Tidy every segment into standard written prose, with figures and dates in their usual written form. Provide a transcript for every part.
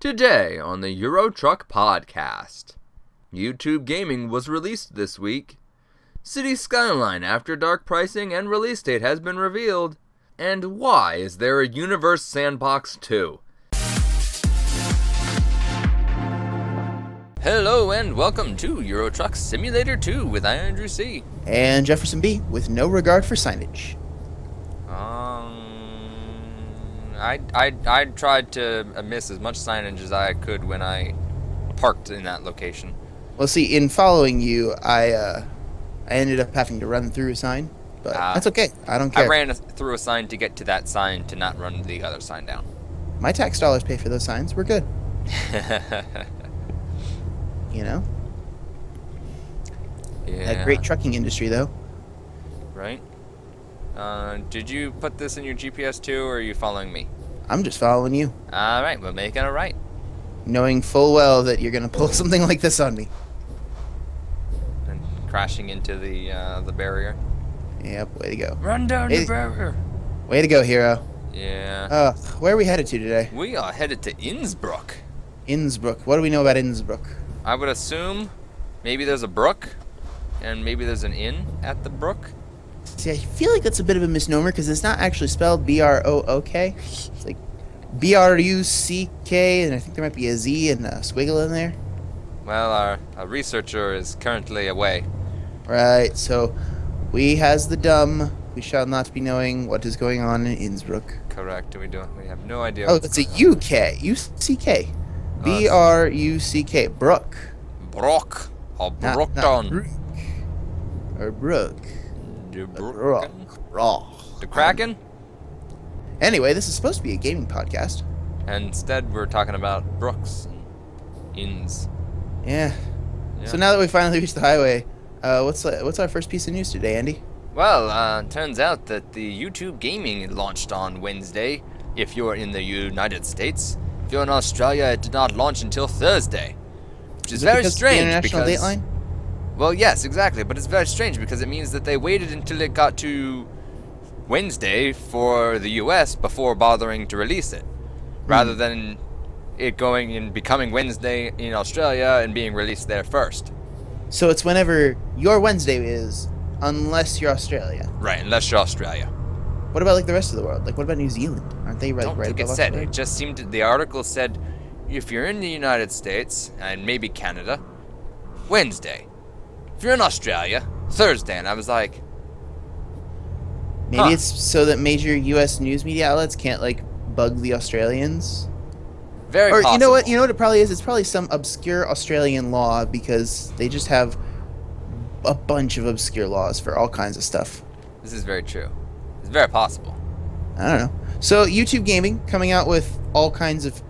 Today on the Euro Truck Podcast, YouTube Gaming was released this week, City Skyline After Dark pricing and release date has been revealed, and why is there a Universe Sandbox 2? Hello and welcome to Euro Truck Simulator 2 with Andrew C. And Jefferson B, with no regard for signage. I tried to miss as much signage as I could when I parked in that location. Well, see, in following you, I ended up having to run through a sign, but that's okay. I don't care. I ran through a sign to get to that sign to not run the other sign down. My tax dollars pay for those signs. We're good. You know? Yeah. That great trucking industry, though. Right? Did you put this in your GPS too, or are you following me? I'm just following you. Alright, we're making it right. Knowing full well that you're going to pull something like this on me. And crashing into the barrier. Yep, way to go. Run down the barrier! Way to go, hero. Yeah. Where are we headed to today? We are headed to Innsbruck. Innsbruck. What do we know about Innsbruck? I would assume maybe there's a brook, and maybe there's an inn at the brook. See, I feel like that's a bit of a misnomer because it's not actually spelled B-R-O-O-K. It's like B-R-U-C-K, and I think there might be a Z and a squiggle in there. Well, our researcher is currently away. Right, so we has the dumb. We shall not be knowing what is going on in Innsbruck. Correct. We have no idea. Oh, it's a U-K. U-C-K. B-R-U-C-K. Brook. Brook. Or Not Brookton. Brook. Or Brook. The Brook. The Kraken? Anyway, this is supposed to be a gaming podcast. And instead, we're talking about brooks and inns. Yeah. So now that we finally reached the highway, what's our first piece of news today, Andy? Well, turns out that the YouTube Gaming launched on Wednesday, if you're in the United States. If you're in Australia, it did not launch until Thursday. Which is very strange. The international dateline? Well, yes, exactly, but it's very strange because it means that they waited until it got to Wednesday for the US before bothering to release it, rather than it going and becoming Wednesday in Australia and being released there first. So it's whenever your Wednesday is, unless you're Australia. Right, unless you're Australia. What about like the rest of the world? Like what about New Zealand? Aren't they right? I don't think it said. It just seemed the article said if you're in the United States and maybe Canada, Wednesday. If you're in Australia, Thursday. And I was like, maybe it's so that major U.S. news media outlets can't like bug the Australians. Very possible. You know what? You know what it probably is. It's probably some obscure Australian law because they just have a bunch of obscure laws for all kinds of stuff. This is very true. It's very possible. I don't know. So YouTube Gaming coming out with all kinds of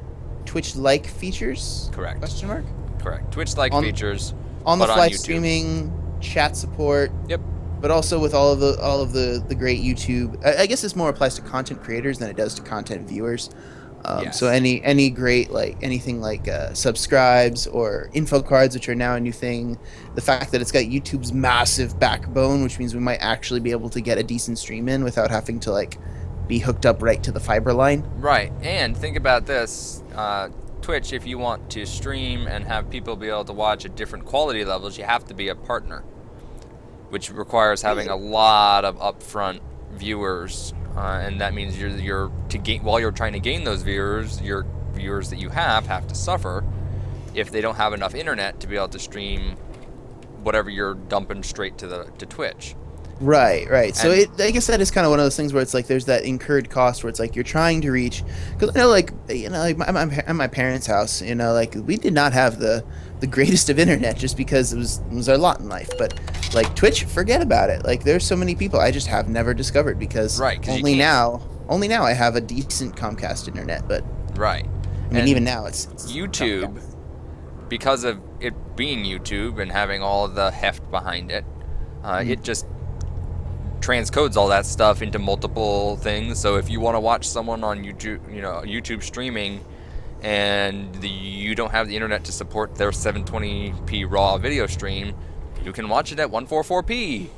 Twitch-like features. Correct. Question mark. Correct. Twitch-like features. On the fly YouTube. Streaming, chat support. Yep. But also with all of the great YouTube. I guess this more applies to content creators than it does to content viewers. Yes. So any great anything like subscribes or info cards, which are now a new thing. The fact that it's got YouTube's massive backbone, which means we might actually be able to get a decent stream in without having to like be hooked up right to the fiber line. Right. And think about this. Twitch, if you want to stream and have people be able to watch at different quality levels, you have to be a partner, which requires having a lot of upfront viewers, and that means while you're trying to gain those viewers, your viewers that you have to suffer if they don't have enough internet to be able to stream whatever you're dumping straight to Twitch. Right. So I guess that is kind of one of those things where it's like there's that incurred cost where it's like you're trying to reach. Because I know, like at my parents' house, like we did not have the greatest of internet just because it was our lot in life. But like Twitch, forget about it. Like there's so many people I just have never discovered because only now I have a decent Comcast internet. But right, I mean even now it's YouTube Comcast. Because of it being YouTube and having all of the heft behind it. It just transcodes all that stuff into multiple things. So if you want to watch someone on YouTube, YouTube streaming, and you don't have the internet to support their 720p raw video stream, you can watch it at 144p.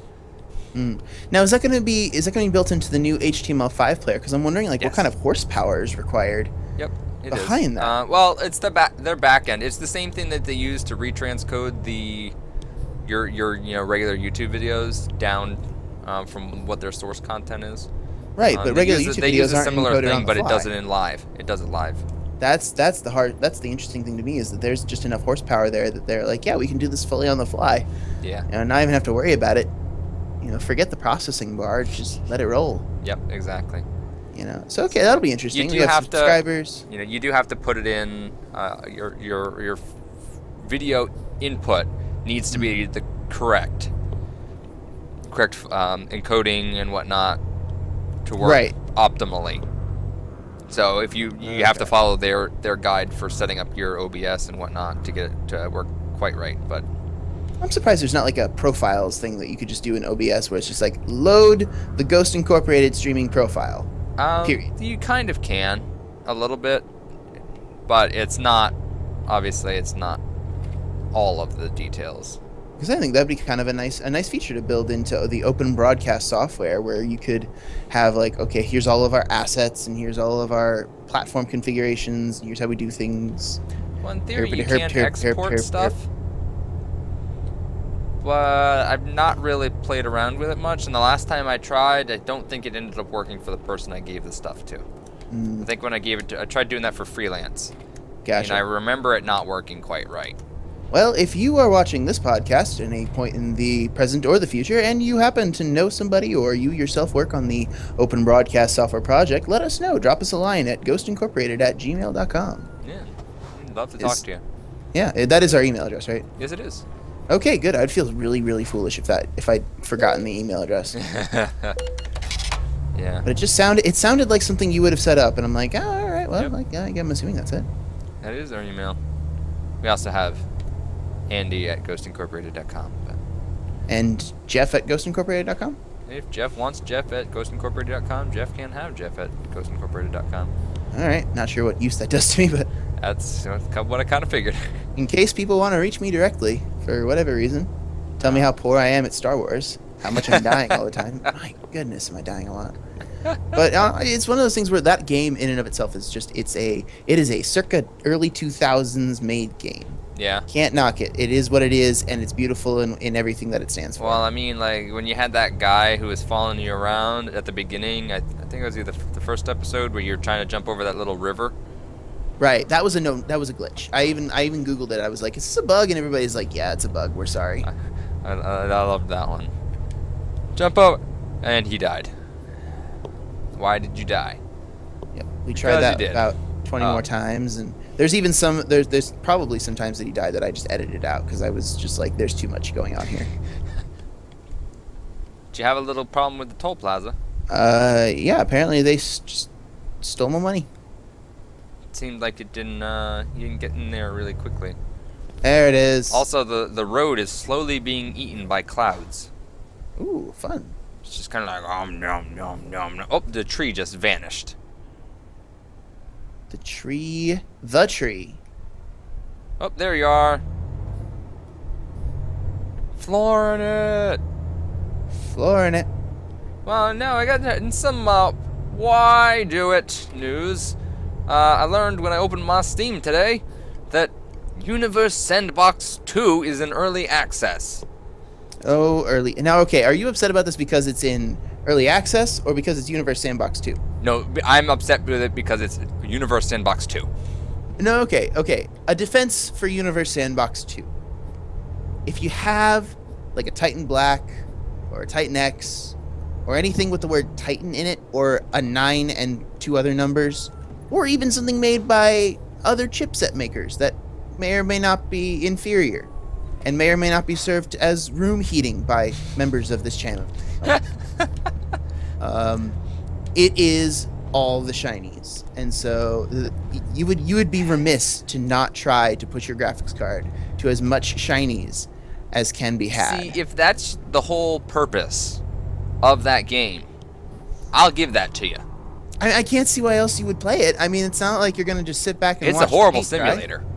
Now, is that going to be built into the new HTML5 player? Because I'm wondering, like, what kind of horsepower is required? Yep. It is. behind that? Well, it's their back end. It's the same thing that they use to retranscode your regular YouTube videos down from what their source content is. Right, but regular YouTube they videos use a aren't similar encoded thing, on the but it fly. does it in live. It does it live. That's the interesting thing to me is that there's just enough horsepower there that they're like, yeah, we can do this fully on the fly. Yeah. And not even have to worry about it. Forget the processing bar, just let it roll. Yep, exactly. So okay, that'll be interesting. You do have subscribers. You do have to put it in. Your video input needs to be the correct encoding and whatnot to work optimally. So if you have to follow their guide for setting up your OBS and whatnot to get it to work quite right. But I'm surprised there's not like a profiles thing that you could just do in OBS where it's just like load the Ghost Incorporated streaming profile. Period. You kind of can a little bit, but it's not. Obviously, it's not all of the details. Because I think that'd be kind of a nice feature to build into the open broadcast software, where you could have like, okay, here's all of our assets and here's all of our platform configurations. And here's how we do things. Well, in theory, you can export stuff, but I've not really played around with it much. And the last time I tried, I don't think it ended up working for the person I gave the stuff to. I think when I tried doing that for freelance. Gotcha. And I remember it not working quite right. Well, if you are watching this podcast at any point in the present or the future, and you happen to know somebody or you yourself work on the open broadcast software project, let us know. Drop us a line at ghostincorporated@gmail.com. Yeah, I'd love to talk to you. Yeah, that is our email address, right? Yes, it is. Okay, good. I'd feel really, really foolish if I'd forgotten the email address. Yeah. But it sounded like something you would have set up, and I'm like, oh, all right, well, I'm assuming that's it. That is our email. We also have Andy@ghostincorporated.com. And Jeff at ghostincorporated.com? If Jeff wants Jeff at ghostincorporated.com, Jeff can have Jeff at ghostincorporated.com. All right, not sure what use that does to me, but that's what I kind of figured. In case people want to reach me directly for whatever reason, tell me how poor I am at Star Wars, how much I'm dying all the time. My goodness, am I dying a lot? But it's one of those things where that game in and of itself is just it is a circa early 2000s made game. Yeah. Can't knock it. It is what it is, and it's beautiful in everything that it stands for. Well, I mean, like when you had that guy who was following you around at the beginning, I think it was either the first episode where you're trying to jump over that little river. Right. That was a glitch. I even Googled it. I was like, is this a bug? And everybody's like, yeah, it's a bug. We're sorry. I loved that one. Jump over, and he died. Why did you die? Yep. We tried that about 20 more times, and there's even there's probably some times that he died that I just edited out because I was just like, there's too much going on here. Did you have a little problem with the toll plaza? Yeah. Apparently they just stole my money. It seemed like you didn't get in there really quickly. There it is. Also, the road is slowly being eaten by clouds. Ooh, fun. It's just kind of like nom nom nom nom. Oh, the tree just vanished. The tree. Oh, there you are. Flooring it. Well, now I got some why do it news. I learned when I opened my Steam today that Universe Sandbox 2 is in early access. Oh, early. Now, okay, are you upset about this because it's in early access or because it's Universe Sandbox 2? No, I'm upset with it because it's Universe Sandbox 2. No, okay. A defense for Universe Sandbox 2. If you have like a Titan Black or a Titan X or anything with the word Titan in it or a 9 and 2 other numbers or even something made by other chipset makers that may or may not be inferior and may or may not be served as room heating by members of this channel. It is all the shinies, and so you would be remiss to not try to push your graphics card to as much shinies as can be had. See, if that's the whole purpose of that game, I'll give that to you. I can't see why else you would play it. I mean, it's not like you're gonna just sit back and watch. It's a horrible paint, simulator. Right?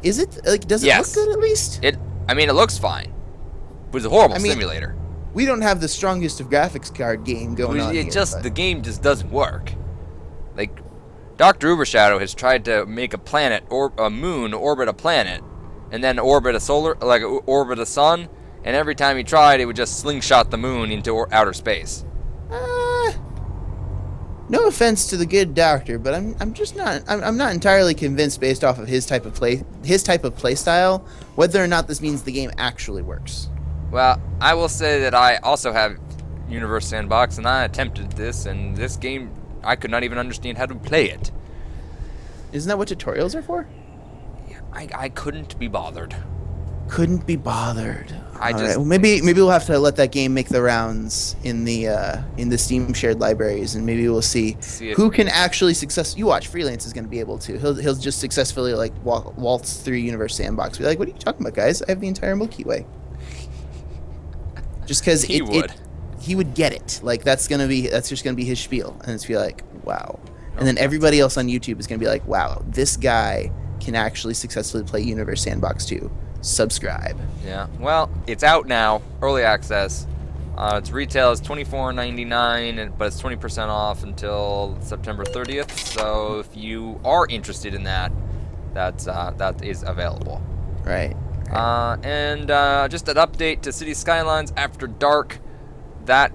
Is it? Like, does it look good at least? I mean, it looks fine, but it's a horrible simulator. We don't have the strongest of graphics card game going on here. The game just doesn't work. Like, Dr. Ubershadow has tried to make a planet or a moon orbit a planet, and then orbit a orbit a sun. And every time he tried, it would just slingshot the moon into outer space. No offense to the good doctor, but I'm just not I'm not entirely convinced based off of his type of play style whether or not this means the game actually works. Well, I will say that I also have Universe Sandbox, and I attempted this, and this game I could not even understand how to play it. Isn't that what tutorials are for? Yeah, I couldn't be bothered. Couldn't be bothered. I just well, maybe we'll have to let that game make the rounds in the Steam shared libraries, and maybe we'll see who can actually You watch, Freelance is going to be able to. He'll just successfully like waltz through Universe Sandbox. Be like, what are you talking about, guys? I have the entire Milky Way. Just because he would get it. Like that's just gonna be his spiel, and it's be like, wow. And then everybody else on YouTube is gonna be like, wow, this guy can actually successfully play Universe Sandbox 2. Subscribe. Yeah. Well, it's out now, early access. Its retail is $24.99, but it's 20% off until September 30th. So if you are interested in that, that is available. Right. And just an update to City Skylines After Dark. That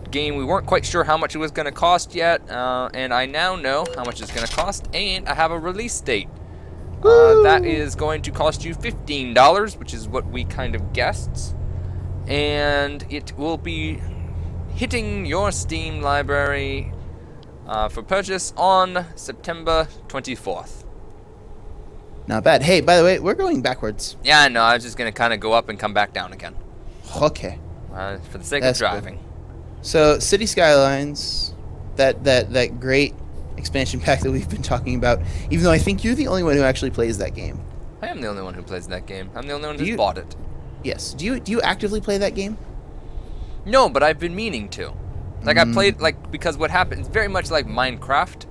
game, we weren't quite sure how much it was going to cost yet, and I now know how much it's going to cost, and I have a release date. That is going to cost you $15, which is what we kind of guessed, and it will be hitting your Steam library for purchase on September 24th. Not bad. Hey, by the way, we're going backwards. Yeah, I know. I was just going to kind of go up and come back down again. Okay. For the sake of driving. Cool. So, City Skylines, that great expansion pack that we've been talking about, even though I think you're the only one who actually plays that game. I am the only one who plays that game. I'm the only one who's bought it. Yes. Do you actively play that game? No, but I've been meaning to. Like, I played, because what happens, very much like Minecraft,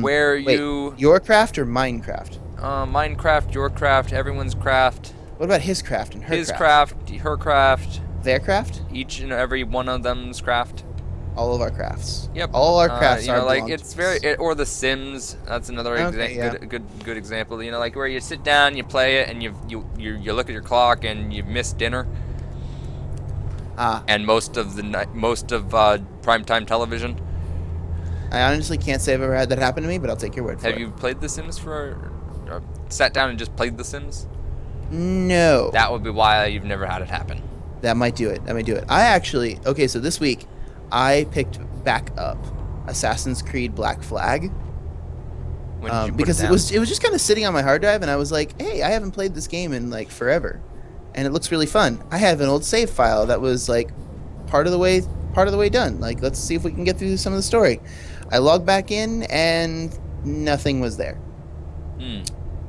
where your craft or Minecraft? Minecraft, your craft, everyone's craft. What about his craft and her craft? His craft, her craft. Their craft? Each and every one of them's craft. All of our crafts. Yep. All our crafts are like it's or The Sims. That's another good example. You know, like where you sit down, you play it, and you look at your clock and you've missed dinner. And most of primetime television. I honestly can't say I've ever had that happen to me, but I'll take your word for it. Have you played The Sims sat down and just played The Sims? No. That would be why you've never had it happen. That might do it. I actually, so this week I picked back up Assassin's Creed Black Flag. When did you put because it was just kind of sitting on my hard drive, and I was like, hey, I haven't played this game in like forever, and it looks really fun. I have an old save file that was like part of the way done. Like, let's see if we can get through some of the story. I logged back in, and nothing was there.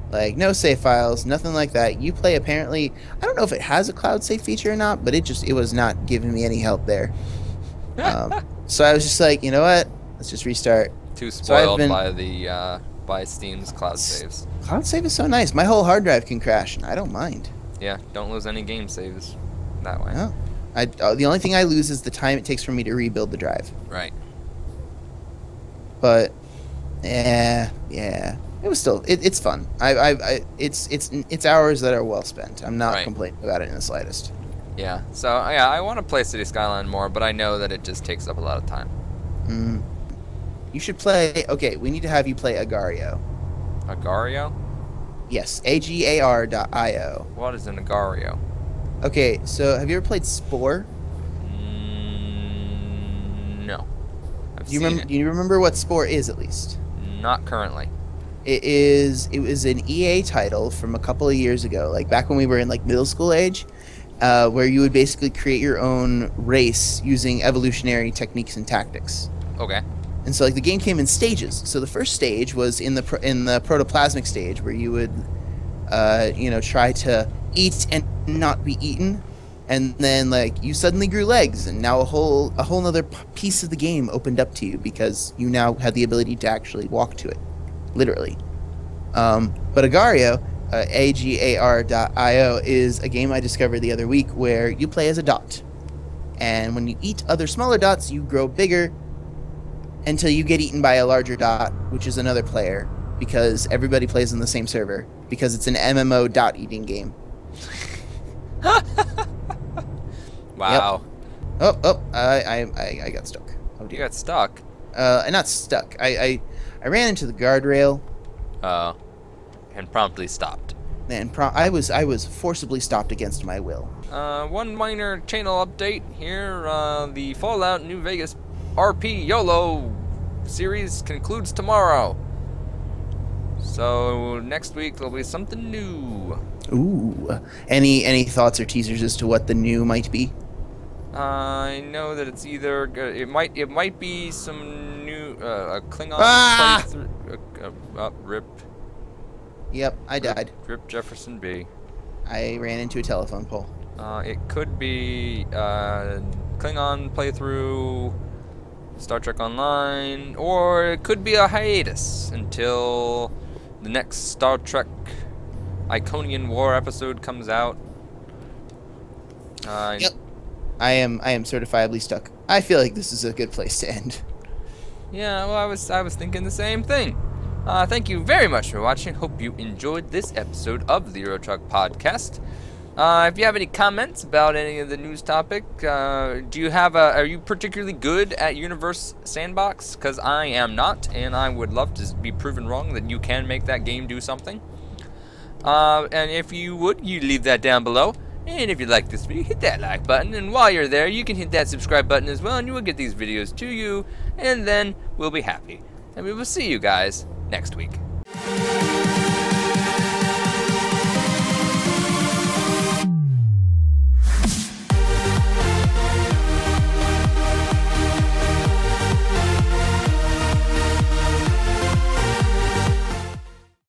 Like, no save files, nothing like that. Uplay apparently, I don't know if it has a cloud save feature or not, but it was not giving me any help there. So I was just like, you know what? Let's just restart. Too spoiled by Steam's cloud saves. Cloud save is so nice. My whole hard drive can crash, and I don't mind. Yeah, don't lose any game saves that way. No. The only thing I lose is the time it takes for me to rebuild the drive. Right. But, yeah. It was still it's fun. It's hours that are well spent. I'm not complaining about it in the slightest. Yeah. So I want to play City Skyline more, but I know that it just takes up a lot of time. You should play. Okay, we need to have you play Agario. Agario? Yes, agar.io. What is an Agario? Okay, so have you ever played Spore? No. Do you remember what Spore is, at least? Not currently. It was an EA title from a couple of years ago, like back when we were in like middle school age, where you would basically create your own race using evolutionary techniques and tactics. Okay. And so like the game came in stages. So the first stage was in the protoplasmic stage, where you would try to eat and not be eaten, and then like you suddenly grew legs, and now a whole other piece of the game opened up to you because you now had the ability to actually walk to it. Literally. But Agario, agar.io, is a game I discovered the other week where you play as a dot. And when you eat other smaller dots, you grow bigger. until you get eaten by a larger dot, which is another player, because everybody plays in the same server, because it's an MMO dot eating game. Wow. Yep. I got stuck. Oh You dear. got stuck. Not stuck. I ran into the guardrail. And promptly stopped. And I was forcibly stopped against my will. One minor channel update here. The Fallout New Vegas RP YOLO series concludes tomorrow. So next week there'll be something new. Ooh. Any thoughts or teasers as to what the new might be? I know that it's either it might be some new a Klingon playthrough. Rip. Yep, I died. Rip Jefferson B. I ran into a telephone pole. It could be Klingon playthrough, Star Trek Online, or it could be a hiatus until the next Star Trek Iconian War episode comes out. Yep. I am certifiably stuck. I feel like this is a good place to end. Yeah, well, I was thinking the same thing. Thank you very much for watching. Hope you enjoyed this episode of the Euro Truck Podcast. If you have any comments about any of the news topic, are you particularly good at Universe Sandbox? Because I am not, and I would love to be proven wrong that you can make that game do something. And if you would, you leave that down below. And if you like this video, hit that like button. And while you're there, you can hit that subscribe button as well, and you will get these videos to you. And then we'll be happy. And we will see you guys next week.